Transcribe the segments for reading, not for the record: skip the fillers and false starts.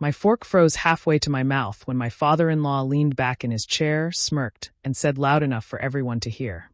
My fork froze halfway to my mouth when my father-in-law leaned back in his chair, smirked, and said loud enough for everyone to hear,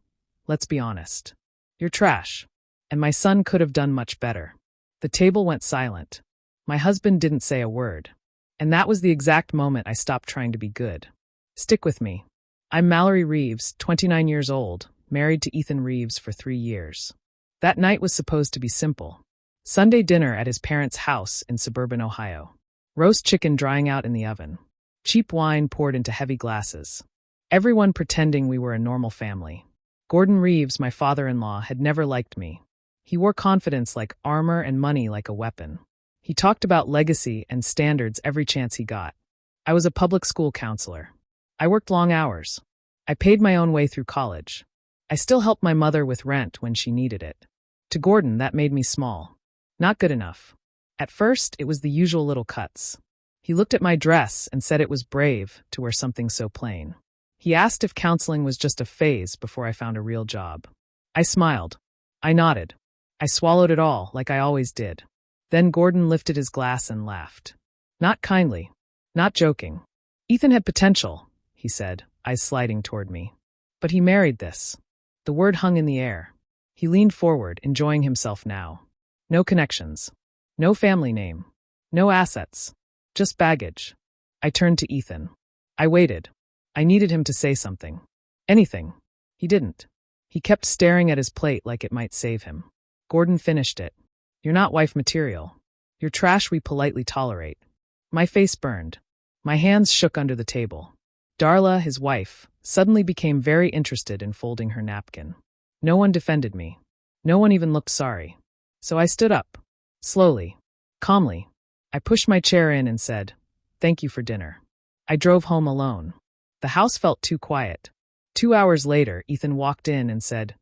"Let's be honest. You're trash." And my son could have done much better. The table went silent. My husband didn't say a word. And that was the exact moment I stopped trying to be good. Stick with me. I'm Mallory Reeves, 29 years old, married to Ethan Reeves for 3 years. That night was supposed to be simple. Sunday dinner at his parents' house in suburban Ohio. Roast chicken drying out in the oven. Cheap wine poured into heavy glasses. Everyone pretending we were a normal family. Gordon Reeves, my father-in-law, had never liked me. He wore confidence like armor and money like a weapon. He talked about legacy and standards every chance he got. I was a public school counselor. I worked long hours. I paid my own way through college. I still helped my mother with rent when she needed it. To Gordon, that made me small. Not good enough. At first, it was the usual little cuts. He looked at my dress and said it was brave to wear something so plain. He asked if counseling was just a phase before I found a real job. I smiled. I nodded. I swallowed it all, like I always did. Then Gordon lifted his glass and laughed. Not kindly. Not joking. "Ethan had potential," he said, eyes sliding toward me. "But he married this." The word hung in the air. He leaned forward, enjoying himself now. No connections. No family name. No assets. Just baggage. I turned to Ethan. I waited. I needed him to say something. Anything. He didn't. He kept staring at his plate like it might save him. Gordon finished it. "You're not wife material. You're trash we politely tolerate." My face burned. My hands shook under the table. Darla, his wife, suddenly became very interested in folding her napkin. No one defended me. No one even looked sorry. So I stood up. Slowly. Calmly. I pushed my chair in and said, "Thank you for dinner." I drove home alone. The house felt too quiet. 2 hours later, Ethan walked in and said,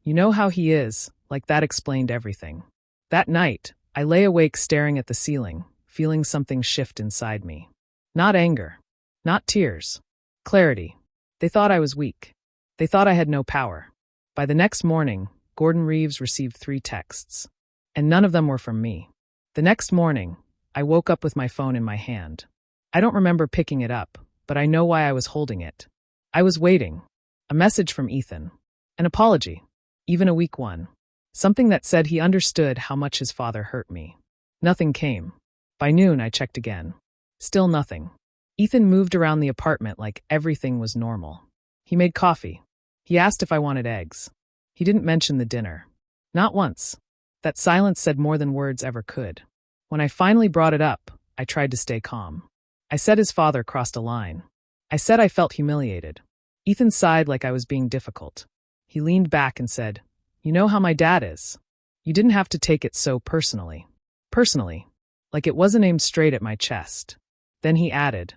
"You know how he is," like that explained everything. That night, I lay awake staring at the ceiling, feeling something shift inside me. Not anger. Not tears. Clarity. They thought I was weak. They thought I had no power. By the next morning, Gordon Reeves received 3 texts. And none of them were from me. The next morning, I woke up with my phone in my hand. I don't remember picking it up, but I know why I was holding it. I was waiting. A message from Ethan. An apology. Even a weak one. Something that said he understood how much his father hurt me. Nothing came. By noon, I checked again. Still nothing. Ethan moved around the apartment like everything was normal. He made coffee. He asked if I wanted eggs. He didn't mention the dinner. Not once. That silence said more than words ever could. When I finally brought it up, I tried to stay calm. I said his father crossed a line. I said I felt humiliated. Ethan sighed like I was being difficult. He leaned back and said, "You know how my dad is. You didn't have to take it so personally." Personally. Like it wasn't aimed straight at my chest. Then he added,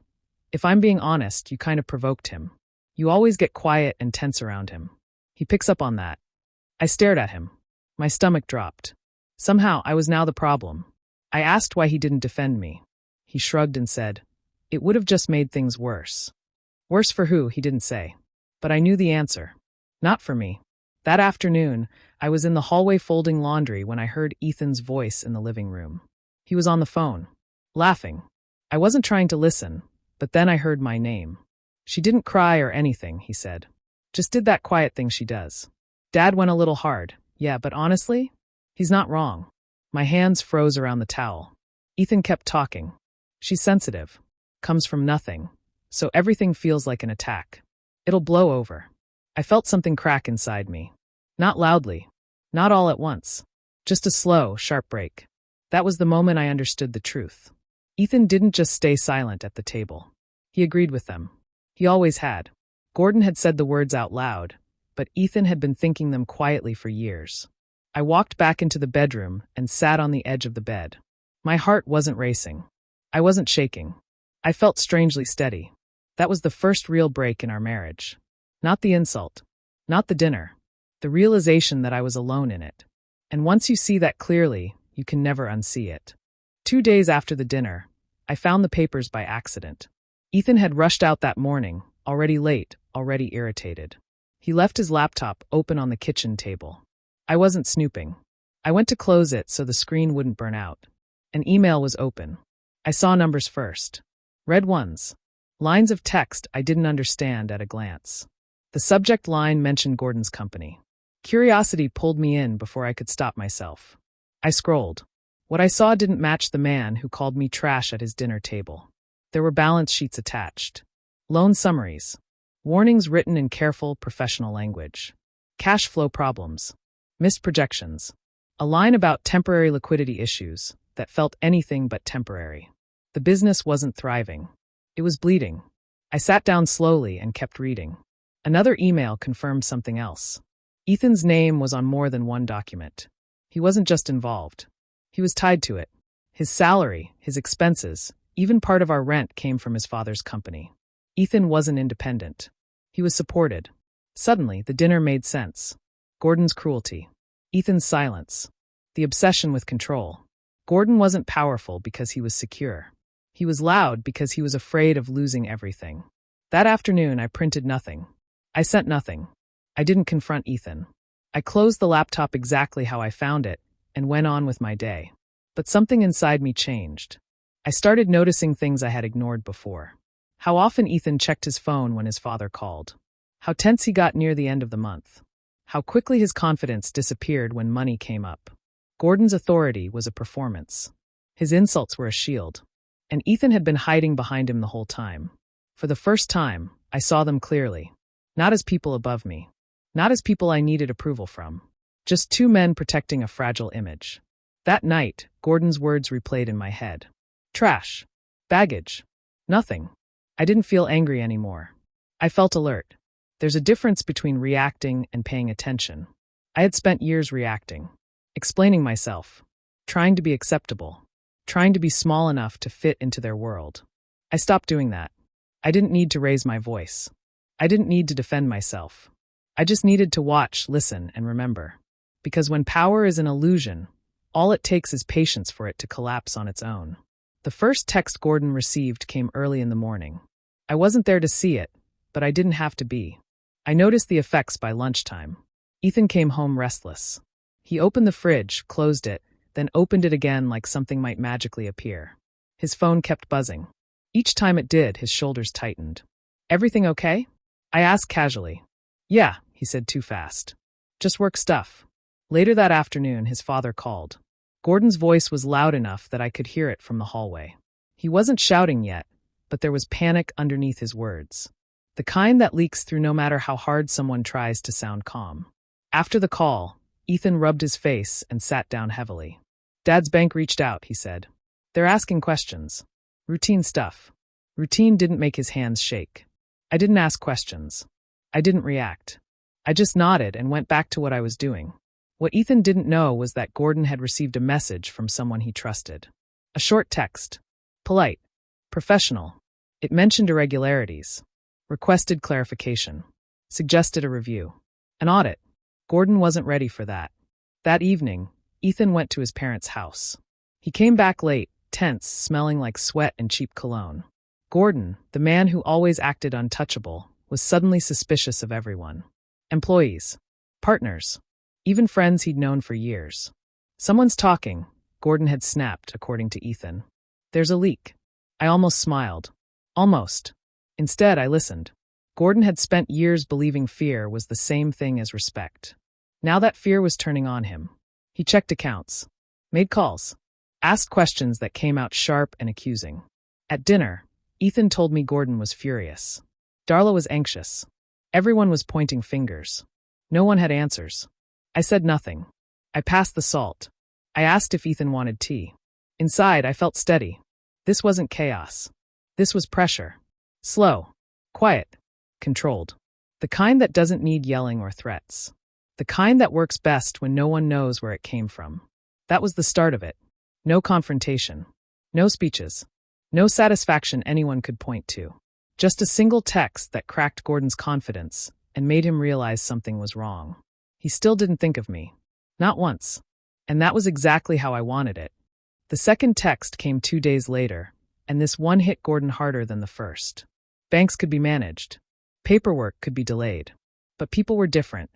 "If I'm being honest, you kind of provoked him. You always get quiet and tense around him. He picks up on that." I stared at him. My stomach dropped. Somehow, I was now the problem. I asked why he didn't defend me. He shrugged and said, "It would have just made things worse." Worse for who, he didn't say. But I knew the answer. Not for me. That afternoon, I was in the hallway folding laundry when I heard Ethan's voice in the living room. He was on the phone. Laughing. I wasn't trying to listen, but then I heard my name. "She didn't cry or anything," he said. "Just did that quiet thing she does. Dad went a little hard. Yeah, but honestly, he's not wrong." My hands froze around the towel. Ethan kept talking. "She's sensitive. Comes from nothing. So everything feels like an attack. It'll blow over." I felt something crack inside me. Not loudly. Not all at once. Just a slow, sharp break. That was the moment I understood the truth. Ethan didn't just stay silent at the table. He agreed with them. He always had. Gordon had said the words out loud, but Ethan had been thinking them quietly for years. I walked back into the bedroom and sat on the edge of the bed. My heart wasn't racing. I wasn't shaking. I felt strangely steady. That was the first real break in our marriage. Not the insult. Not the dinner. The realization that I was alone in it. And once you see that clearly, you can never unsee it. 2 days after the dinner, I found the papers by accident. Ethan had rushed out that morning, already late, already irritated. He left his laptop open on the kitchen table. I wasn't snooping. I went to close it so the screen wouldn't burn out. An email was open. I saw numbers first. Red ones. Lines of text I didn't understand at a glance. The subject line mentioned Gordon's company. Curiosity pulled me in before I could stop myself. I scrolled. What I saw didn't match the man who called me trash at his dinner table. There were balance sheets attached. Loan summaries. Warnings written in careful, professional language. Cash flow problems. Missed projections. A line about temporary liquidity issues that felt anything but temporary. The business wasn't thriving. It was bleeding. I sat down slowly and kept reading. Another email confirmed something else. Ethan's name was on more than one document. He wasn't just involved. He was tied to it. His salary, his expenses, even part of our rent came from his father's company. Ethan wasn't independent. He was supported. Suddenly, the dinner made sense. Gordon's cruelty. Ethan's silence. The obsession with control. Gordon wasn't powerful because he was secure. He was loud because he was afraid of losing everything. That afternoon, I printed nothing. I sent nothing. I didn't confront Ethan. I closed the laptop exactly how I found it and went on with my day. But something inside me changed. I started noticing things I had ignored before. How often Ethan checked his phone when his father called. How tense he got near the end of the month. How quickly his confidence disappeared when money came up. Gordon's authority was a performance. His insults were a shield. And Ethan had been hiding behind him the whole time. For the first time, I saw them clearly. Not as people above me. Not as people I needed approval from. Just two men protecting a fragile image. That night, Gordon's words replayed in my head. Trash. Baggage. Nothing. I didn't feel angry anymore. I felt alert. There's a difference between reacting and paying attention. I had spent years reacting. Explaining myself. Trying to be acceptable. Trying to be small enough to fit into their world. I stopped doing that. I didn't need to raise my voice. I didn't need to defend myself. I just needed to watch, listen, and remember. Because when power is an illusion, all it takes is patience for it to collapse on its own. The first text Gordon received came early in the morning. I wasn't there to see it, but I didn't have to be. I noticed the effects by lunchtime. Ethan came home restless. He opened the fridge, closed it, then opened it again like something might magically appear. His phone kept buzzing. Each time it did, his shoulders tightened. Everything okay? I asked casually. Yeah, he said too fast. Just work stuff. Later that afternoon, his father called. Gordon's voice was loud enough that I could hear it from the hallway. He wasn't shouting yet, but there was panic underneath his words. The kind that leaks through no matter how hard someone tries to sound calm. After the call, Ethan rubbed his face and sat down heavily. Dad's bank reached out, he said. They're asking questions. Routine stuff. Routine didn't make his hands shake. I didn't ask questions. I didn't react. I just nodded and went back to what I was doing. What Ethan didn't know was that Gordon had received a message from someone he trusted. A short text. Polite. Professional. It mentioned irregularities. Requested clarification. Suggested a review. An audit. Gordon wasn't ready for that. That evening, Ethan went to his parents' house. He came back late, tense, smelling like sweat and cheap cologne. Gordon, the man who always acted untouchable, was suddenly suspicious of everyone. Employees. Partners. Even friends he'd known for years. Someone's talking, Gordon had snapped, according to Ethan. There's a leak. I almost smiled. Almost. Instead, I listened. Gordon had spent years believing fear was the same thing as respect. Now that fear was turning on him. He checked accounts. Made calls. Asked questions that came out sharp and accusing. At dinner, Ethan told me Gordon was furious. Darla was anxious. Everyone was pointing fingers. No one had answers. I said nothing. I passed the salt. I asked if Ethan wanted tea. Inside, I felt steady. This wasn't chaos. This was pressure. Slow. Quiet. Controlled. The kind that doesn't need yelling or threats. The kind that works best when no one knows where it came from. That was the start of it. No confrontation. No speeches. No satisfaction anyone could point to. Just a single text that cracked Gordon's confidence and made him realize something was wrong. He still didn't think of me. Not once. And that was exactly how I wanted it. The second text came 2 days later, and this one hit Gordon harder than the first. Banks could be managed. Paperwork could be delayed. But people were different.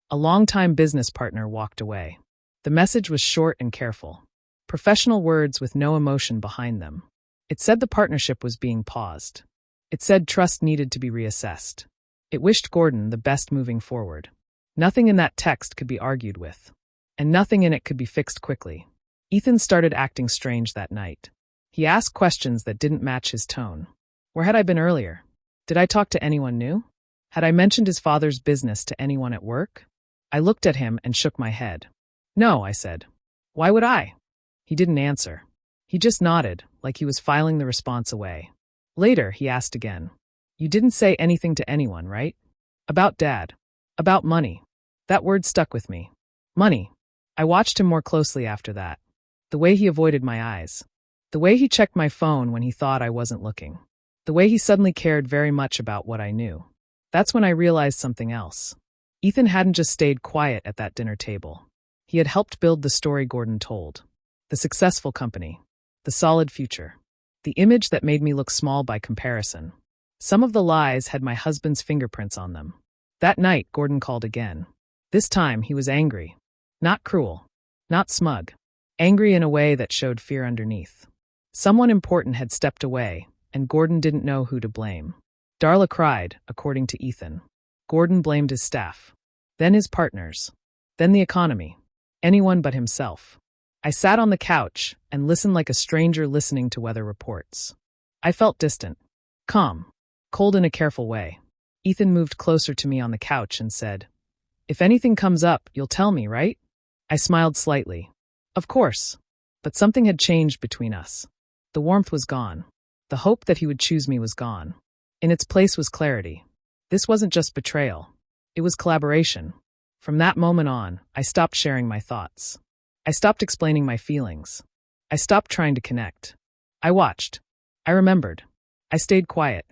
A longtime business partner walked away. The message was short and careful. Professional words with no emotion behind them. It said the partnership was being paused. It said trust needed to be reassessed. It wished Gordon the best moving forward. Nothing in that text could be argued with. And nothing in it could be fixed quickly. Ethan started acting strange that night. He asked questions that didn't match his tone. Where had I been earlier? Did I talk to anyone new? Had I mentioned his father's business to anyone at work? I looked at him and shook my head. No, I said. Why would I? He didn't answer. He just nodded, like he was filing the response away. Later, he asked again. You didn't say anything to anyone, right? About Dad. About money. That word stuck with me. Money. I watched him more closely after that. The way he avoided my eyes. The way he checked my phone when he thought I wasn't looking. The way he suddenly cared very much about what I knew. That's when I realized something else. Ethan hadn't just stayed quiet at that dinner table. He had helped build the story Gordon told. The successful company. The solid future. The image that made me look small by comparison. Some of the lies had my husband's fingerprints on them. That night, Gordon called again. This time, he was angry. Not cruel. Not smug. Angry in a way that showed fear underneath. Someone important had stepped away, and Gordon didn't know who to blame. Darla cried, according to Ethan. Gordon blamed his staff. Then his partners. Then the economy. Anyone but himself. I sat on the couch and listened like a stranger listening to weather reports. I felt distant. Calm. Cold in a careful way. Ethan moved closer to me on the couch and said, If anything comes up, you'll tell me, right? I smiled slightly. Of course. But something had changed between us. The warmth was gone. The hope that he would choose me was gone. In its place was clarity. This wasn't just betrayal. It was collaboration. From that moment on, I stopped sharing my thoughts. I stopped explaining my feelings. I stopped trying to connect. I watched. I remembered. I stayed quiet.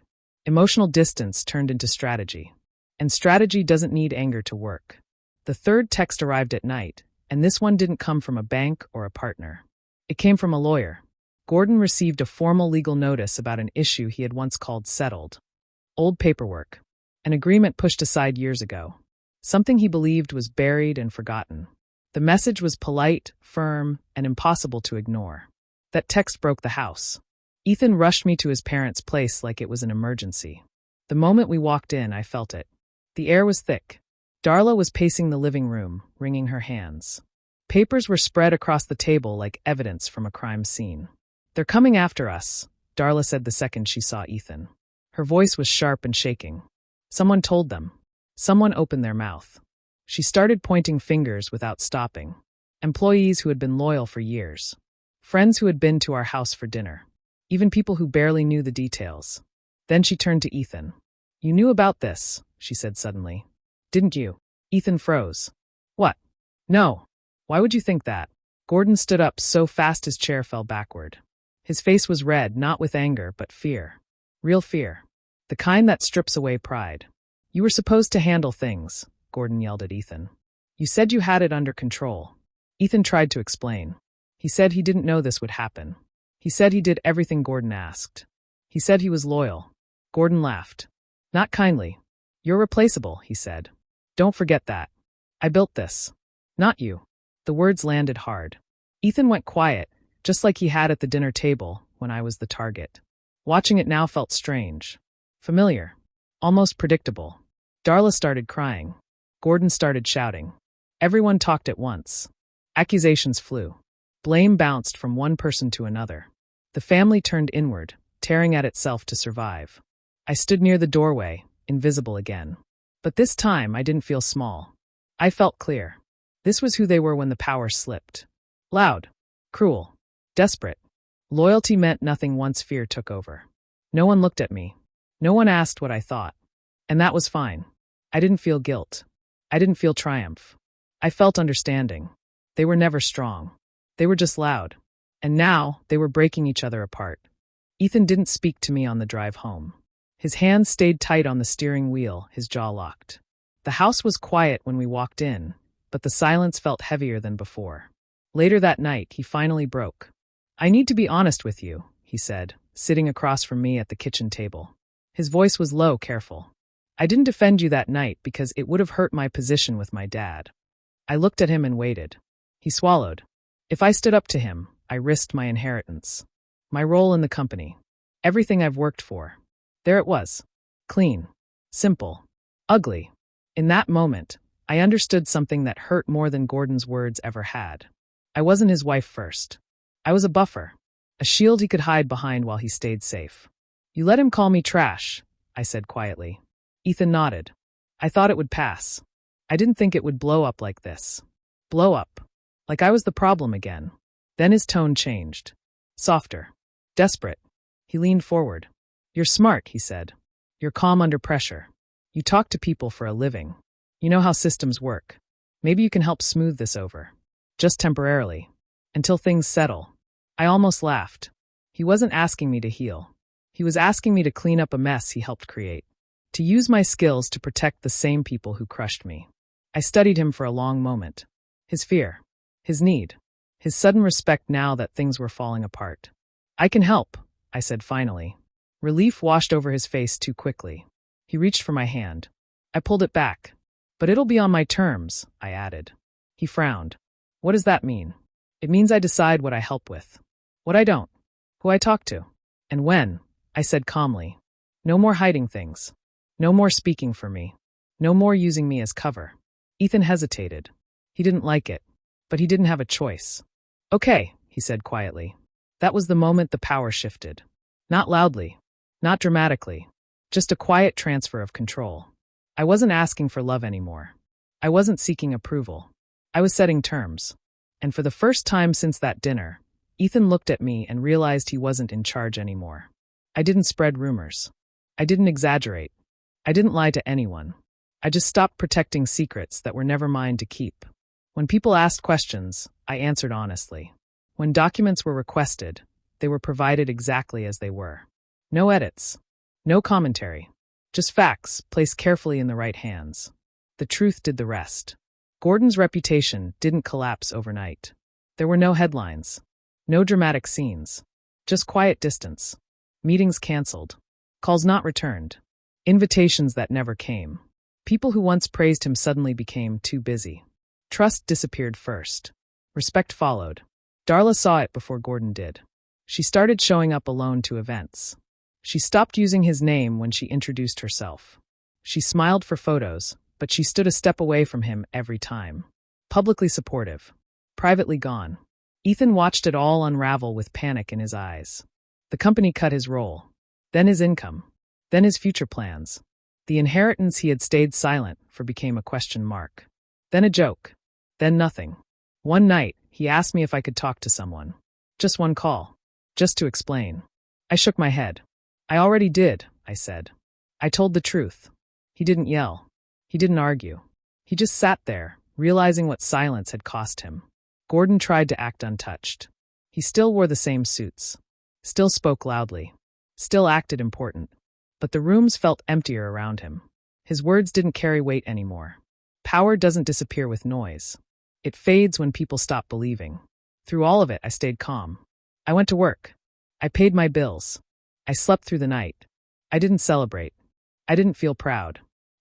Emotional distance turned into strategy. And strategy doesn't need anger to work. The third text arrived at night, and this one didn't come from a bank or a partner. It came from a lawyer. Gordon received a formal legal notice about an issue he had once called settled. Old paperwork. An agreement pushed aside years ago. Something he believed was buried and forgotten. The message was polite, firm, and impossible to ignore. That text broke the house. Ethan rushed me to his parents' place like it was an emergency. The moment we walked in, I felt it. The air was thick. Darla was pacing the living room, wringing her hands. Papers were spread across the table like evidence from a crime scene. They're coming after us, Darla said the second she saw Ethan. Her voice was sharp and shaking. Someone told them. Someone opened their mouth. She started pointing fingers without stopping. Employees who had been loyal for years. Friends who had been to our house for dinner. Even people who barely knew the details. Then she turned to Ethan. You knew about this, she said suddenly. Didn't you? Ethan froze. What? No. Why would you think that? Gordon stood up so fast his chair fell backward. His face was red, not with anger, but fear. Real fear. The kind that strips away pride. You were supposed to handle things, Gordon yelled at Ethan. You said you had it under control. Ethan tried to explain. He said he didn't know this would happen. He said he did everything Gordon asked. He said he was loyal. Gordon laughed. Not kindly. You're replaceable, he said. Don't forget that. I built this. Not you. The words landed hard. Ethan went quiet, just like he had at the dinner table when I was the target. Watching it now felt strange. Familiar. Almost predictable. Darla started crying. Gordon started shouting. Everyone talked at once. Accusations flew. Blame bounced from one person to another. The family turned inward, tearing at itself to survive. I stood near the doorway, invisible again. But this time I didn't feel small. I felt clear. This was who they were when the power slipped. Loud. Cruel. Desperate. Loyalty meant nothing once fear took over. No one looked at me. No one asked what I thought. And that was fine. I didn't feel guilt. I didn't feel triumph. I felt understanding. They were never strong. They were just loud. And now, they were breaking each other apart. Ethan didn't speak to me on the drive home. His hands stayed tight on the steering wheel, his jaw locked. The house was quiet when we walked in, but the silence felt heavier than before. Later that night, he finally broke. I need to be honest with you, he said, sitting across from me at the kitchen table. His voice was low, careful. I didn't defend you that night because it would have hurt my position with my dad. I looked at him and waited. He swallowed. If I stood up to him, I risked my inheritance. My role in the company. Everything I've worked for. There it was. Clean. Simple. Ugly. In that moment, I understood something that hurt more than Gordon's words ever had. I wasn't his wife first. I was a buffer. A shield he could hide behind while he stayed safe. You let him call me trash, I said quietly. Ethan nodded. I thought it would pass. I didn't think it would blow up like this. Blow up. Like I was the problem again. Then his tone changed. Softer. Desperate. He leaned forward. You're smart, he said. You're calm under pressure. You talk to people for a living. You know how systems work. Maybe you can help smooth this over. Just temporarily. Until things settle. I almost laughed. He wasn't asking me to heal. He was asking me to clean up a mess he helped create. To use my skills to protect the same people who crushed me. I studied him for a long moment. His fear. His need. His sudden respect now that things were falling apart. I can help, I said finally. Relief washed over his face too quickly. He reached for my hand. I pulled it back. But it'll be on my terms, I added. He frowned. What does that mean? It means I decide what I help with. What I don't. Who I talk to. And when, I said calmly. No more hiding things. No more speaking for me. No more using me as cover. Ethan hesitated. He didn't like it. But he didn't have a choice. Okay, he said quietly. That was the moment the power shifted. Not loudly. Not dramatically. Just a quiet transfer of control. I wasn't asking for love anymore. I wasn't seeking approval. I was setting terms. And for the first time since that dinner, Ethan looked at me and realized he wasn't in charge anymore. I didn't spread rumors. I didn't exaggerate. I didn't lie to anyone. I just stopped protecting secrets that were never mine to keep. When people asked questions, I answered honestly. When documents were requested, they were provided exactly as they were. No edits. No commentary. Just facts, placed carefully in the right hands. The truth did the rest. Gordon's reputation didn't collapse overnight. There were no headlines. No dramatic scenes. Just quiet distance. Meetings canceled. Calls not returned. Invitations that never came. People who once praised him suddenly became too busy. Trust disappeared first. Respect followed. Darla saw it before Gordon did. She started showing up alone to events. She stopped using his name when she introduced herself. She smiled for photos, but she stood a step away from him every time. Publicly supportive. Privately gone. Ethan watched it all unravel with panic in his eyes. The company cut his role. Then his income. Then his future plans. The inheritance he had stayed silent for became a question mark. Then a joke. Then nothing. One night, he asked me if I could talk to someone. Just one call. Just to explain. I shook my head. I already did, I said. I told the truth. He didn't yell. He didn't argue. He just sat there, realizing what silence had cost him. Gordon tried to act untouched. He still wore the same suits. Still spoke loudly. Still acted important. But the rooms felt emptier around him. His words didn't carry weight anymore. Power doesn't disappear with noise. It fades when people stop believing. Through all of it, I stayed calm. I went to work. I paid my bills. I slept through the night. I didn't celebrate. I didn't feel proud.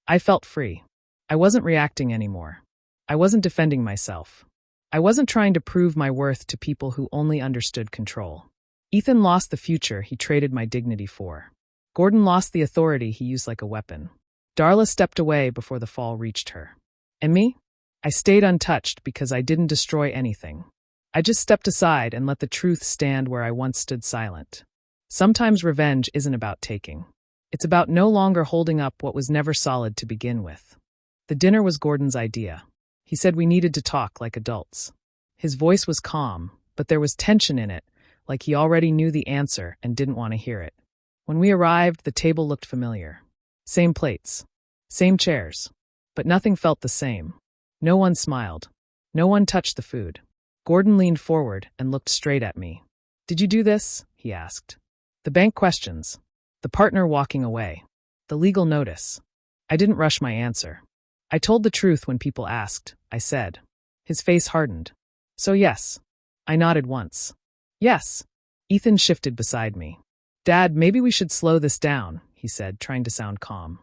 I felt free. I wasn't reacting anymore. I wasn't defending myself. I wasn't trying to prove my worth to people who only understood control. Ethan lost the future he traded my dignity for. Gordon lost the authority he used like a weapon. Darla stepped away before the fall reached her. And me? I stayed untouched because I didn't destroy anything. I just stepped aside and let the truth stand where I once stood silent. Sometimes revenge isn't about taking. It's about no longer holding up what was never solid to begin with. The dinner was Gordon's idea. He said we needed to talk like adults. His voice was calm, but there was tension in it, like he already knew the answer and didn't want to hear it. When we arrived, the table looked familiar. Same plates. Same chairs. But nothing felt the same. No one smiled. No one touched the food. Gordon leaned forward and looked straight at me. Did you do this? He asked. The bank questions. The partner walking away. The legal notice. I didn't rush my answer. I told the truth when people asked, I said. His face hardened. So yes. I nodded once. Yes. Ethan shifted beside me. Dad, maybe we should slow this down, he said, trying to sound calm.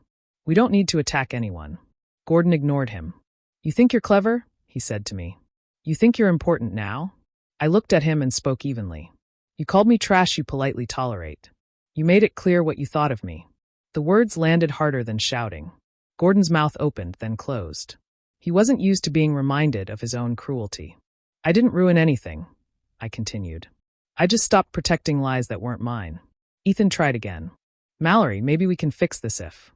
We don't need to attack anyone. Gordon ignored him. You think you're clever? He said to me. You think you're important now? I looked at him and spoke evenly. You called me trash you politely tolerate. You made it clear what you thought of me. The words landed harder than shouting. Gordon's mouth opened, then closed. He wasn't used to being reminded of his own cruelty. I didn't ruin anything, I continued. I just stopped protecting lies that weren't mine. Ethan tried again. Mallory, maybe we can fix this if.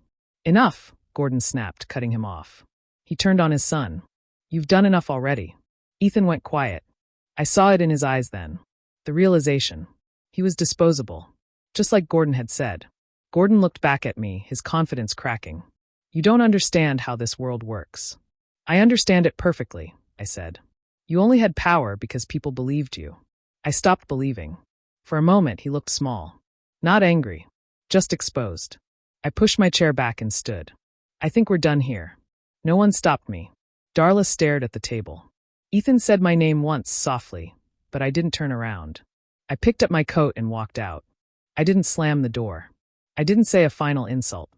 Enough, Gordon snapped, cutting him off. He turned on his son. You've done enough already. Ethan went quiet. I saw it in his eyes then. The realization. He was disposable. Just like Gordon had said. Gordon looked back at me, his confidence cracking. You don't understand how this world works. I understand it perfectly, I said. You only had power because people believed you. I stopped believing. For a moment, he looked small. Not angry. Just exposed. I pushed my chair back and stood. I think we're done here. No one stopped me. Darla stared at the table. Ethan said my name once softly, but I didn't turn around. I picked up my coat and walked out. I didn't slam the door. I didn't say a final insult.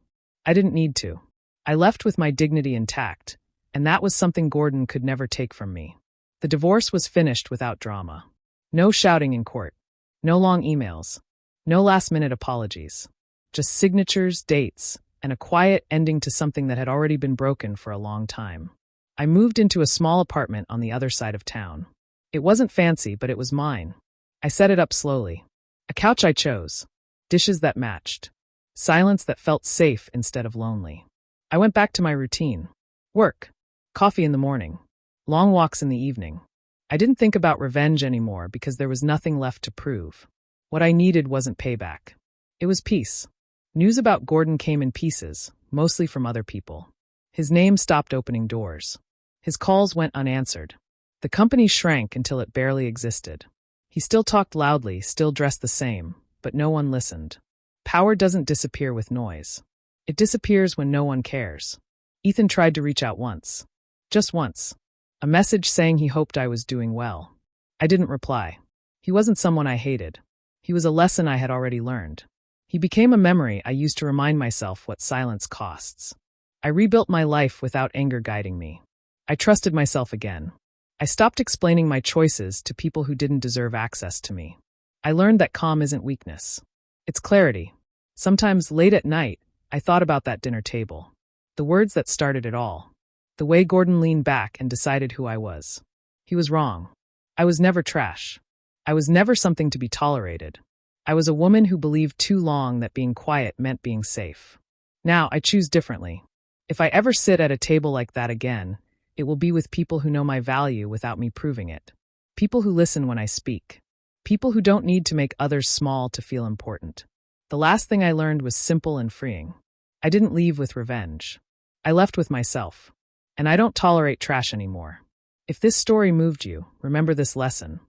I didn't need to. I left with my dignity intact, and that was something Gordon could never take from me. The divorce was finished without drama. No shouting in court. No long emails. No last-minute apologies. Just signatures, dates, and a quiet ending to something that had already been broken for a long time. I moved into a small apartment on the other side of town. It wasn't fancy, but it was mine. I set it up slowly. A couch I chose. Dishes that matched. Silence that felt safe instead of lonely. I went back to my routine. Work. Coffee in the morning. Long walks in the evening. I didn't think about revenge anymore because there was nothing left to prove. What I needed wasn't payback. It was peace. News about Gordon came in pieces, mostly from other people. His name stopped opening doors. His calls went unanswered. The company shrank until it barely existed. He still talked loudly, still dressed the same, but no one listened. Power doesn't disappear with noise. It disappears when no one cares. Ethan tried to reach out once. Just once. A message saying he hoped I was doing well. I didn't reply. He wasn't someone I hated. He was a lesson I had already learned. He became a memory I used to remind myself what silence costs. I rebuilt my life without anger guiding me. I trusted myself again. I stopped explaining my choices to people who didn't deserve access to me. I learned that calm isn't weakness. It's clarity. Sometimes late at night, I thought about that dinner table. The words that started it all. The way Gordon leaned back and decided who I was. He was wrong. I was never trash. I was never something to be tolerated. I was a woman who believed too long that being quiet meant being safe. Now, I choose differently. If I ever sit at a table like that again, it will be with people who know my value without me proving it. People who listen when I speak. People who don't need to make others small to feel important. The last thing I learned was simple and freeing. I didn't leave with revenge. I left with myself. And I don't tolerate trash anymore. If this story moved you, remember this lesson.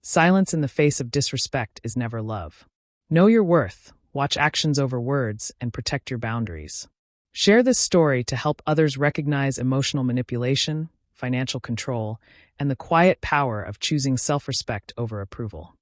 Silence in the face of disrespect is never love. Know your worth, watch actions over words, and protect your boundaries. Share this story to help others recognize emotional manipulation, financial control, and the quiet power of choosing self-respect over approval.